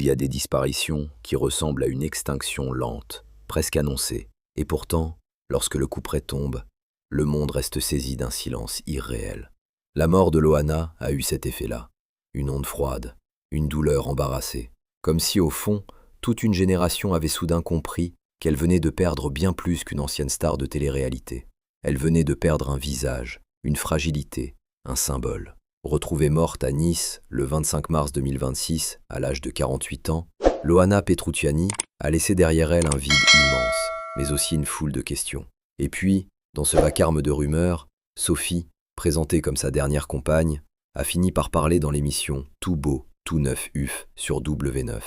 Il y a des disparitions qui ressemblent à une extinction lente, presque annoncée. Et pourtant, lorsque le couperet tombe, le monde reste saisi d'un silence irréel. La mort de Loana a eu cet effet-là. Une onde froide, une douleur embarrassée. Comme si, au fond, toute une génération avait soudain compris qu'elle venait de perdre bien plus qu'une ancienne star de télé-réalité. Elle venait de perdre un visage, une fragilité, un symbole. Retrouvée morte à Nice le 25 mars 2026, à l'âge de 48 ans, Loana Petrucciani a laissé derrière elle un vide immense, mais aussi une foule de questions. Et puis, dans ce vacarme de rumeurs, Sophie, présentée comme sa dernière compagne, a fini par parler dans l'émission Tout beau, tout neuf UF sur W9.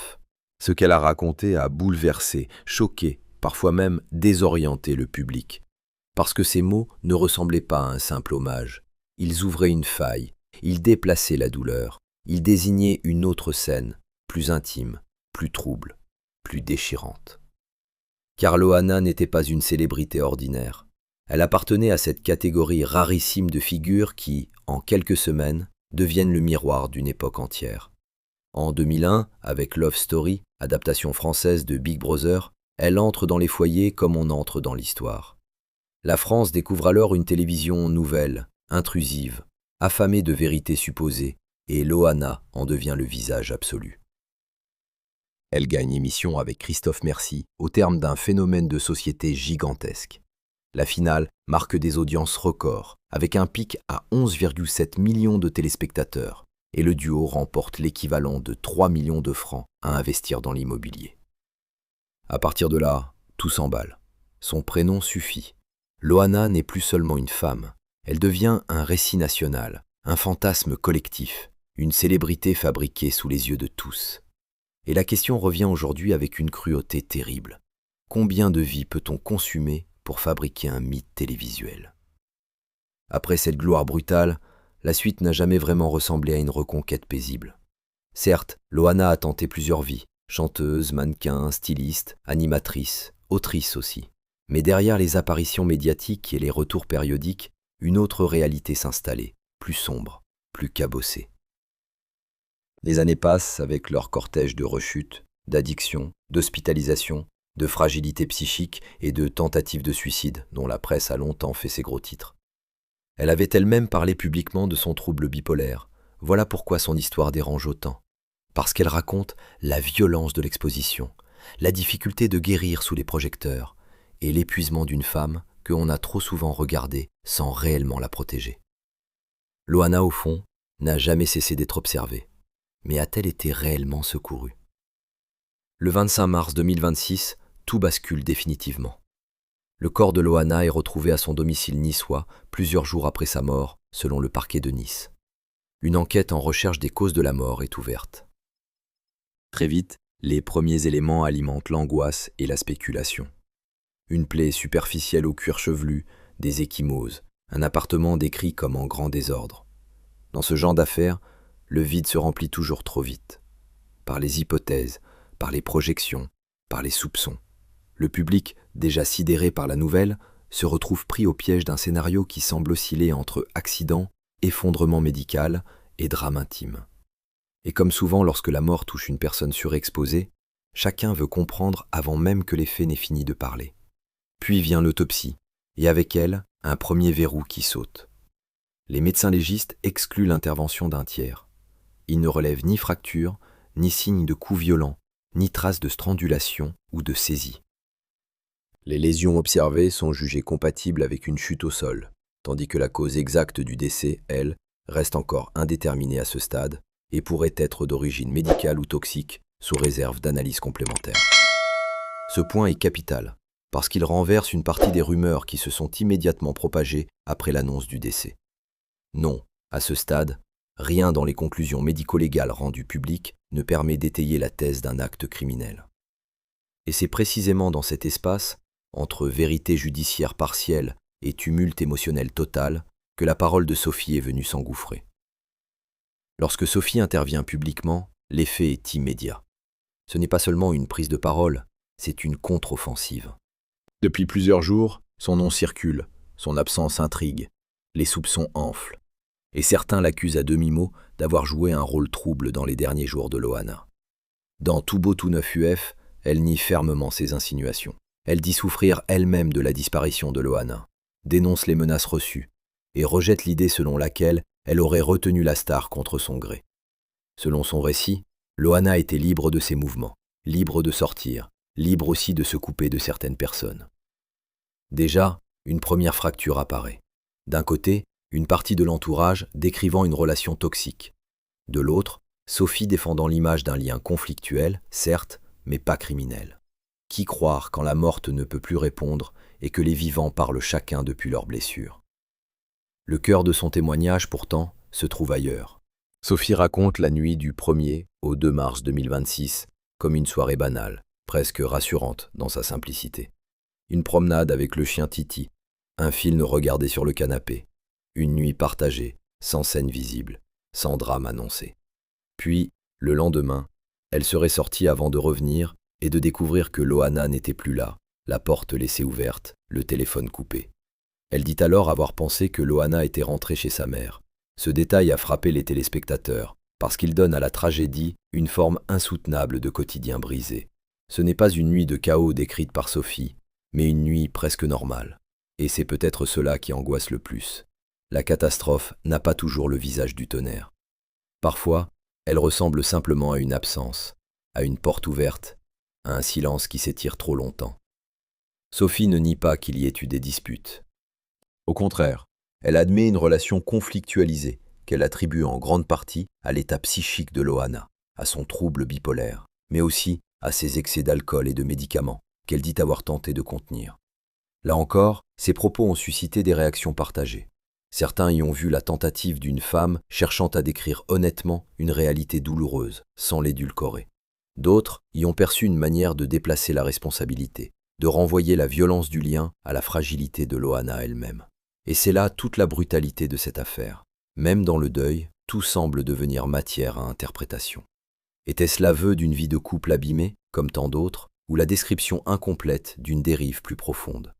Ce qu'elle a raconté a bouleversé, choqué, parfois même désorienté le public. Parce que ces mots ne ressemblaient pas à un simple hommage. Ils ouvraient une faille, ils déplaçaient la douleur, ils désignaient une autre scène, plus intime, plus trouble, plus déchirante. Car Loana n'était pas une célébrité ordinaire. Elle appartenait à cette catégorie rarissime de figures qui, en quelques semaines, deviennent le miroir d'une époque entière. En 2001, avec Love Story, adaptation française de Big Brother, elle entre dans les foyers comme on entre dans l'histoire. La France découvre alors une télévision nouvelle, intrusive, affamée de vérités supposées, et Loana en devient le visage absolu. Elle gagne émission avec Christophe Mercy au terme d'un phénomène de société gigantesque. La finale marque des audiences records, avec un pic à 11,7 millions de téléspectateurs, et le duo remporte l'équivalent de 3 millions de francs à investir dans l'immobilier. À partir de là, tout s'emballe. Son prénom suffit. Loana n'est plus seulement une femme, elle devient un récit national, un fantasme collectif, une célébrité fabriquée sous les yeux de tous. Et la question revient aujourd'hui avec une cruauté terrible. Combien de vies peut-on consumer pour fabriquer un mythe télévisuel ? Après cette gloire brutale, la suite n'a jamais vraiment ressemblé à une reconquête paisible. Certes, Loana a tenté plusieurs vies, chanteuse, mannequin, styliste, animatrice, autrice aussi. Mais derrière les apparitions médiatiques et les retours périodiques, une autre réalité s'installait, plus sombre, plus cabossée. Les années passent avec leur cortège de rechutes, d'addictions, d'hospitalisations, de fragilité psychique et de tentatives de suicide dont la presse a longtemps fait ses gros titres. Elle avait elle-même parlé publiquement de son trouble bipolaire. Voilà pourquoi son histoire dérange autant. Parce qu'elle raconte la violence de l'exposition, la difficulté de guérir sous les projecteurs et l'épuisement d'une femme que l'on a trop souvent regardée sans réellement la protéger. Loana, au fond, n'a jamais cessé d'être observée. Mais a-t-elle été réellement secourue ? Le 25 mars 2026, tout bascule définitivement. Le corps de Loana est retrouvé à son domicile niçois plusieurs jours après sa mort, selon le parquet de Nice. Une enquête en recherche des causes de la mort est ouverte. Très vite, les premiers éléments alimentent l'angoisse et la spéculation. Une plaie superficielle au cuir chevelu, des ecchymoses, un appartement décrit comme en grand désordre. Dans ce genre d'affaires, le vide se remplit toujours trop vite. Par les hypothèses, par les projections, par les soupçons. Le public, déjà sidéré par la nouvelle, se retrouve pris au piège d'un scénario qui semble osciller entre accident, effondrement médical et drame intime. Et comme souvent lorsque la mort touche une personne surexposée, chacun veut comprendre avant même que les faits n'aient fini de parler. Puis vient l'autopsie, et avec elle, un premier verrou qui saute. Les médecins légistes excluent l'intervention d'un tiers. Ils ne relèvent ni fracture, ni signe de coup violent, ni trace de strangulation ou de saisie. Les lésions observées sont jugées compatibles avec une chute au sol, tandis que la cause exacte du décès, elle, reste encore indéterminée à ce stade et pourrait être d'origine médicale ou toxique, sous réserve d'analyses complémentaires. Ce point est capital, parce qu'il renverse une partie des rumeurs qui se sont immédiatement propagées après l'annonce du décès. Non, à ce stade, rien dans les conclusions médico-légales rendues publiques ne permet d'étayer la thèse d'un acte criminel. Et c'est précisément dans cet espace, entre vérité judiciaire partielle et tumulte émotionnel total, que la parole de Sophie est venue s'engouffrer. Lorsque Sophie intervient publiquement, l'effet est immédiat. Ce n'est pas seulement une prise de parole, c'est une contre-offensive. Depuis plusieurs jours, son nom circule, son absence intrigue, les soupçons enflent, et certains l'accusent à demi-mot d'avoir joué un rôle trouble dans les derniers jours de Loana. Dans Tout beau tout neuf UF, elle nie fermement ces insinuations. Elle dit souffrir elle-même de la disparition de Loana, dénonce les menaces reçues et rejette l'idée selon laquelle elle aurait retenu la star contre son gré. Selon son récit, Loana était libre de ses mouvements, libre de sortir, libre aussi de se couper de certaines personnes. Déjà, une première fracture apparaît. D'un côté, une partie de l'entourage décrivant une relation toxique. De l'autre, Sophie défendant l'image d'un lien conflictuel, certes, mais pas criminel. Qui croire quand la morte ne peut plus répondre et que les vivants parlent chacun depuis leurs blessures? Le cœur de son témoignage, pourtant, se trouve ailleurs. Sophie raconte la nuit du 1er au 2 mars 2026 comme une soirée banale, presque rassurante dans sa simplicité. Une promenade avec le chien Titi, un film regardé sur le canapé, une nuit partagée, sans scène visible, sans drame annoncé. Puis, le lendemain, elle serait sortie avant de revenir et de découvrir que Loana n'était plus là, la porte laissée ouverte, le téléphone coupé. Elle dit alors avoir pensé que Loana était rentrée chez sa mère. Ce détail a frappé les téléspectateurs, parce qu'il donne à la tragédie une forme insoutenable de quotidien brisé. Ce n'est pas une nuit de chaos décrite par Sophie, mais une nuit presque normale. Et c'est peut-être cela qui angoisse le plus. La catastrophe n'a pas toujours le visage du tonnerre. Parfois, elle ressemble simplement à une absence, à une porte ouverte, à un silence qui s'étire trop longtemps. Sophie ne nie pas qu'il y ait eu des disputes. Au contraire, elle admet une relation conflictualisée qu'elle attribue en grande partie à l'état psychique de Loana, à son trouble bipolaire, mais aussi à ses excès d'alcool et de médicaments qu'elle dit avoir tenté de contenir. Là encore, ses propos ont suscité des réactions partagées. Certains y ont vu la tentative d'une femme cherchant à décrire honnêtement une réalité douloureuse, sans l'édulcorer. D'autres y ont perçu une manière de déplacer la responsabilité, de renvoyer la violence du lien à la fragilité de Loana elle-même. Et c'est là toute la brutalité de cette affaire. Même dans le deuil, tout semble devenir matière à interprétation. Était-ce l'aveu d'une vie de couple abîmée, comme tant d'autres, ou la description incomplète d'une dérive plus profonde?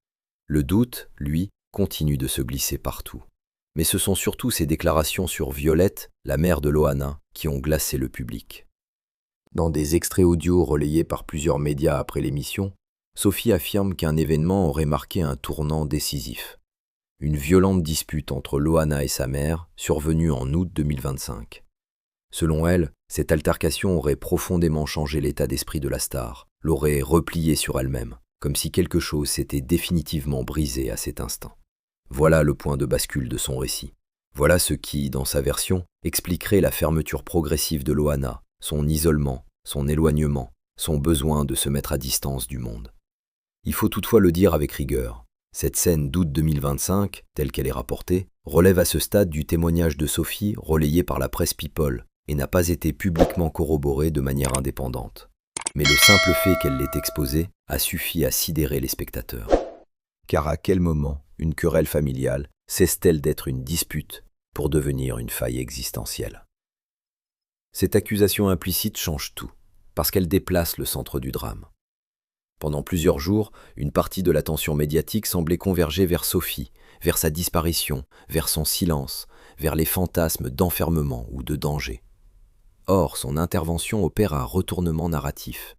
Le doute, lui, continue de se glisser partout. Mais ce sont surtout ses déclarations sur Violette, la mère de Loana, qui ont glacé le public. Dans des extraits audio relayés par plusieurs médias après l'émission, Sophie affirme qu'un événement aurait marqué un tournant décisif. Une violente dispute entre Loana et sa mère, survenue en août 2025. Selon elle, cette altercation aurait profondément changé l'état d'esprit de la star, l'aurait repliée sur elle-même, comme si quelque chose s'était définitivement brisé à cet instant. Voilà le point de bascule de son récit. Voilà ce qui, dans sa version, expliquerait la fermeture progressive de Loana, son isolement, son éloignement, son besoin de se mettre à distance du monde. Il faut toutefois le dire avec rigueur. Cette scène d'août 2025, telle qu'elle est rapportée, relève à ce stade du témoignage de Sophie relayé par la presse People et n'a pas été publiquement corroborée de manière indépendante. Mais le simple fait qu'elle l'ait exposée a suffi à sidérer les spectateurs. Car à quel moment une querelle familiale cesse-t-elle d'être une dispute pour devenir une faille existentielle? Cette accusation implicite change tout, parce qu'elle déplace le centre du drame. Pendant plusieurs jours, une partie de l'attention médiatique semblait converger vers Sophie, vers sa disparition, vers son silence, vers les fantasmes d'enfermement ou de danger. Or, son intervention opère un retournement narratif.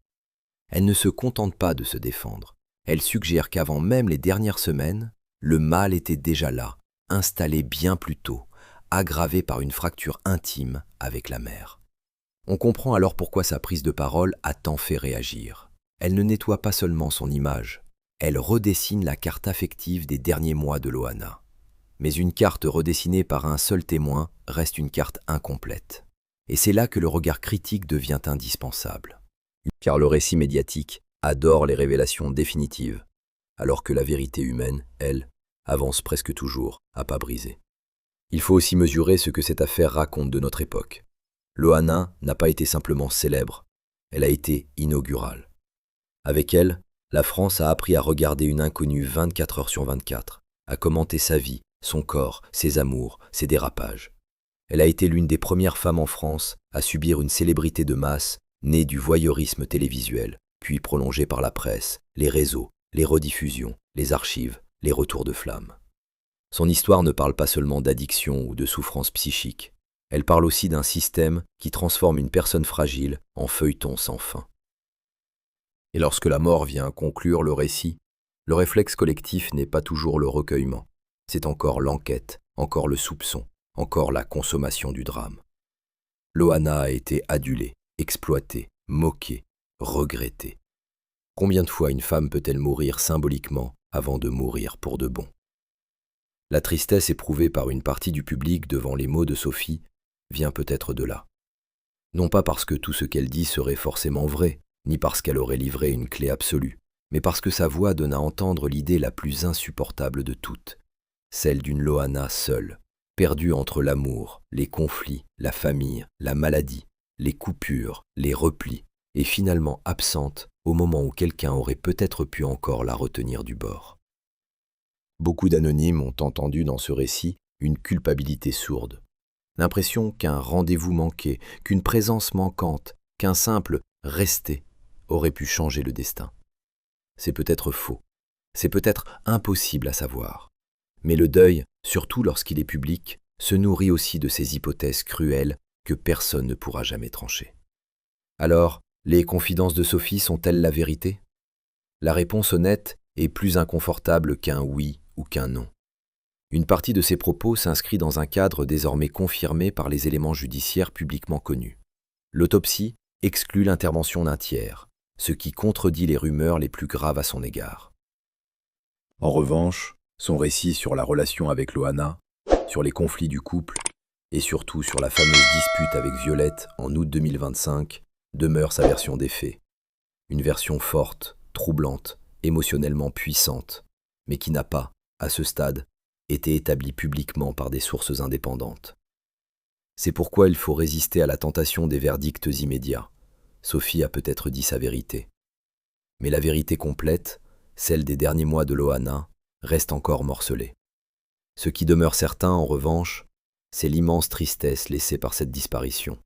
Elle ne se contente pas de se défendre. Elle suggère qu'avant même les dernières semaines, le mal était déjà là, installé bien plus tôt, aggravé par une fracture intime avec la mère. On comprend alors pourquoi sa prise de parole a tant fait réagir. Elle ne nettoie pas seulement son image, elle redessine la carte affective des derniers mois de Loana. Mais une carte redessinée par un seul témoin reste une carte incomplète. Et c'est là que le regard critique devient indispensable. Car le récit médiatique adore les révélations définitives, alors que la vérité humaine, elle, avance presque toujours à pas brisés. Il faut aussi mesurer ce que cette affaire raconte de notre époque. Loana n'a pas été simplement célèbre, elle a été inaugurale. Avec elle, la France a appris à regarder une inconnue 24 heures sur 24, à commenter sa vie, son corps, ses amours, ses dérapages. Elle a été l'une des premières femmes en France à subir une célébrité de masse née du voyeurisme télévisuel, puis prolongée par la presse, les réseaux, les rediffusions, les archives, les retours de flamme. Son histoire ne parle pas seulement d'addiction ou de souffrance psychique, Elle parle aussi d'un système qui transforme une personne fragile en feuilleton sans fin. Et lorsque la mort vient conclure le récit, le réflexe collectif n'est pas toujours le recueillement. C'est encore l'enquête, encore le soupçon, encore la consommation du drame. Loana a été adulée, exploitée, moquée, regrettée. Combien de fois une femme peut-elle mourir symboliquement avant de mourir pour de bon? La tristesse éprouvée par une partie du public devant les mots de Sophie vient peut-être de là. Non pas parce que tout ce qu'elle dit serait forcément vrai, ni parce qu'elle aurait livré une clé absolue, mais parce que sa voix donne à entendre l'idée la plus insupportable de toutes, celle d'une Loana seule, perdue entre l'amour, les conflits, la famille, la maladie, les coupures, les replis, et finalement absente au moment où quelqu'un aurait peut-être pu encore la retenir du bord. Beaucoup d'anonymes ont entendu dans ce récit une culpabilité sourde, l'impression qu'un rendez-vous manqué, qu'une présence manquante, qu'un simple « rester » aurait pu changer le destin. C'est peut-être faux, c'est peut-être impossible à savoir. Mais le deuil, surtout lorsqu'il est public, se nourrit aussi de ces hypothèses cruelles que personne ne pourra jamais trancher. Alors, les confidences de Sophie sont-elles la vérité? La réponse honnête est plus inconfortable qu'un oui ou qu'un non. Une partie de ses propos s'inscrit dans un cadre désormais confirmé par les éléments judiciaires publiquement connus. L'autopsie exclut l'intervention d'un tiers, ce qui contredit les rumeurs les plus graves à son égard. En revanche, son récit sur la relation avec Loana, sur les conflits du couple et surtout sur la fameuse dispute avec Violette en août 2025 demeure sa version des faits. Une version forte, troublante, émotionnellement puissante, mais qui n'a pas, à ce stade, été établie publiquement par des sources indépendantes. C'est pourquoi il faut résister à la tentation des verdicts immédiats. Sophie a peut-être dit sa vérité. Mais la vérité complète, celle des derniers mois de Loana, reste encore morcelée. Ce qui demeure certain, en revanche, c'est l'immense tristesse laissée par cette disparition.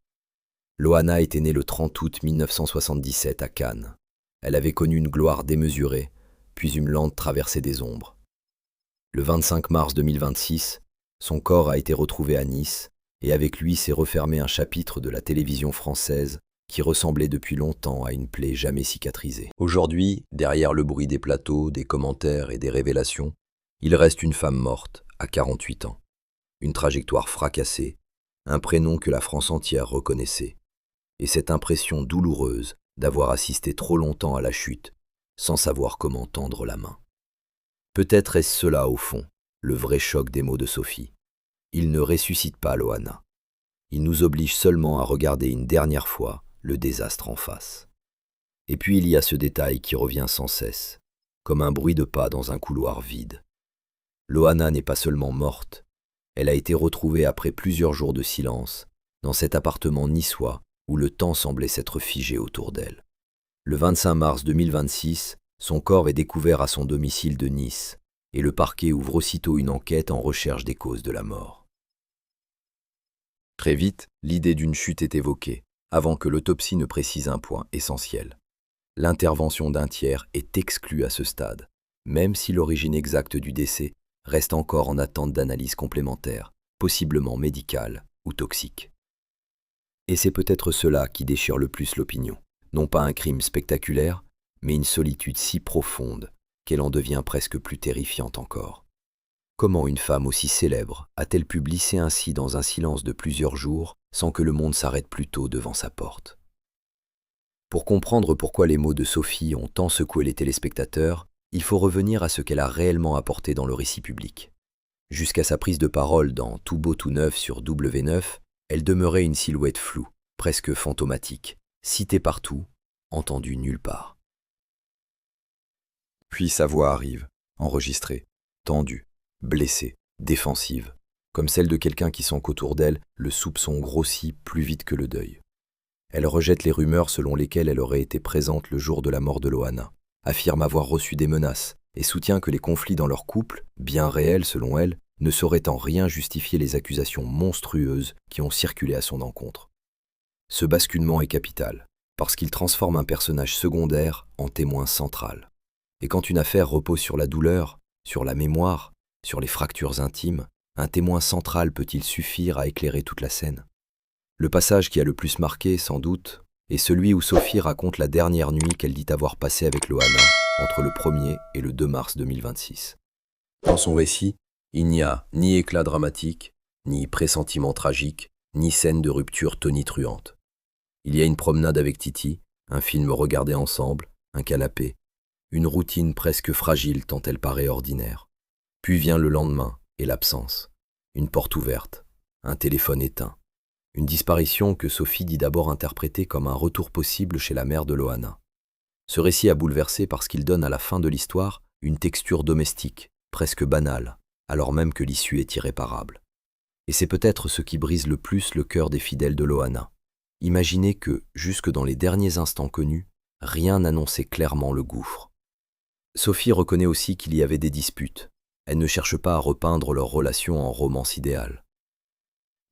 Loana était née le 30 août 1977 à Cannes. Elle avait connu une gloire démesurée, puis une lente traversée des ombres. Le 25 mars 2026, son corps a été retrouvé à Nice, et avec lui s'est refermé un chapitre de la télévision française qui ressemblait depuis longtemps à une plaie jamais cicatrisée. Aujourd'hui, derrière le bruit des plateaux, des commentaires et des révélations, il reste une femme morte, à 48 ans. Une trajectoire fracassée, un prénom que la France entière reconnaissait, et cette impression douloureuse d'avoir assisté trop longtemps à la chute, sans savoir comment tendre la main. Peut-être est-ce cela, au fond, le vrai choc des mots de Sophie. Il ne ressuscite pas Loana. Il nous oblige seulement à regarder une dernière fois le désastre en face. Et puis il y a ce détail qui revient sans cesse, comme un bruit de pas dans un couloir vide. Loana n'est pas seulement morte, elle a été retrouvée après plusieurs jours de silence, dans cet appartement niçois où le temps semblait s'être figé autour d'elle. Le 25 mars 2026, son corps est découvert à son domicile de Nice, et le parquet ouvre aussitôt une enquête en recherche des causes de la mort. Très vite, l'idée d'une chute est évoquée, avant que l'autopsie ne précise un point essentiel. L'intervention d'un tiers est exclue à ce stade, même si l'origine exacte du décès reste encore en attente d'analyse complémentaire, possiblement médicale ou toxique. Et c'est peut-être cela qui déchire le plus l'opinion. Non pas un crime spectaculaire, mais une solitude si profonde qu'elle en devient presque plus terrifiante encore. Comment une femme aussi célèbre a-t-elle pu glisser ainsi dans un silence de plusieurs jours sans que le monde s'arrête plus tôt devant sa porte? Pour comprendre pourquoi les mots de Sophie ont tant secoué les téléspectateurs, il faut revenir à ce qu'elle a réellement apporté dans le récit public. Jusqu'à sa prise de parole dans Tout beau tout neuf sur W9, elle demeurait une silhouette floue, presque fantomatique, citée partout, entendue nulle part. Puis sa voix arrive, enregistrée, tendue, blessée, défensive, comme celle de quelqu'un qui sent qu'autour d'elle, le soupçon grossit plus vite que le deuil. Elle rejette les rumeurs selon lesquelles elle aurait été présente le jour de la mort de Loana, affirme avoir reçu des menaces et soutient que les conflits dans leur couple, bien réels selon elle, ne sauraient en rien justifier les accusations monstrueuses qui ont circulé à son encontre. Ce basculement est capital, parce qu'il transforme un personnage secondaire en témoin central. Et quand une affaire repose sur la douleur, sur la mémoire, sur les fractures intimes, un témoin central peut-il suffire à éclairer toute la scène? Le passage qui a le plus marqué, sans doute, est celui où Sophie raconte la dernière nuit qu'elle dit avoir passée avec Loana entre le 1er et le 2 mars 2026. Dans son récit, il n'y a ni éclat dramatique, ni pressentiment tragique, ni scène de rupture tonitruante. Il y a une promenade avec Titi, un film regardé ensemble, un canapé, une routine presque fragile tant elle paraît ordinaire. Puis vient le lendemain et l'absence, une porte ouverte, un téléphone éteint, une disparition que Sophie dit d'abord interpréter comme un retour possible chez la mère de Loana. Ce récit a bouleversé parce qu'il donne à la fin de l'histoire une texture domestique, presque banale, alors même que l'issue est irréparable. Et c'est peut-être ce qui brise le plus le cœur des fidèles de Loana. Imaginez que, jusque dans les derniers instants connus, rien n'annonçait clairement le gouffre. Sophie reconnaît aussi qu'il y avait des disputes. Elle ne cherche pas à repeindre leur relation en romance idéale.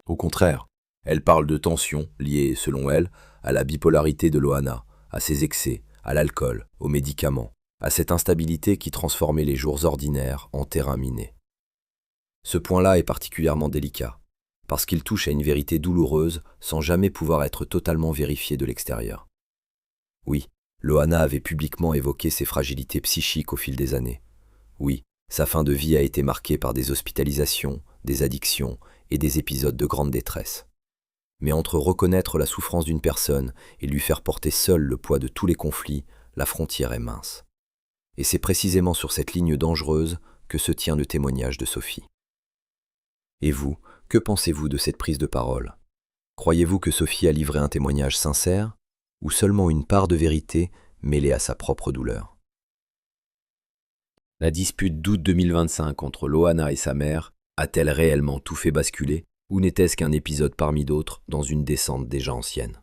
Au contraire, elle parle de tensions liées, selon elle, à la bipolarité de Loana, à ses excès, à l'alcool, aux médicaments, à cette instabilité qui transformait les jours ordinaires en terrain miné. Ce point-là est particulièrement délicat, parce qu'il touche à une vérité douloureuse sans jamais pouvoir être totalement vérifiée de l'extérieur. Oui, Loana avait publiquement évoqué ses fragilités psychiques au fil des années. Oui, sa fin de vie a été marquée par des hospitalisations, des addictions et des épisodes de grande détresse. Mais entre reconnaître la souffrance d'une personne et lui faire porter seul le poids de tous les conflits, la frontière est mince. Et c'est précisément sur cette ligne dangereuse que se tient le témoignage de Sophie. Et vous, que pensez-vous de cette prise de parole? Croyez-vous que Sophie a livré un témoignage sincère ou seulement une part de vérité mêlée à sa propre douleur? La dispute d'août 2025 entre Loana et sa mère a-t-elle réellement tout fait basculer ou n'était-ce qu'un épisode parmi d'autres dans une descente déjà ancienne?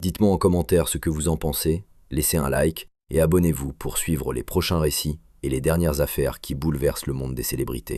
Dites-moi en commentaire ce que vous en pensez, laissez un like et abonnez-vous pour suivre les prochains récits et les dernières affaires qui bouleversent le monde des célébrités.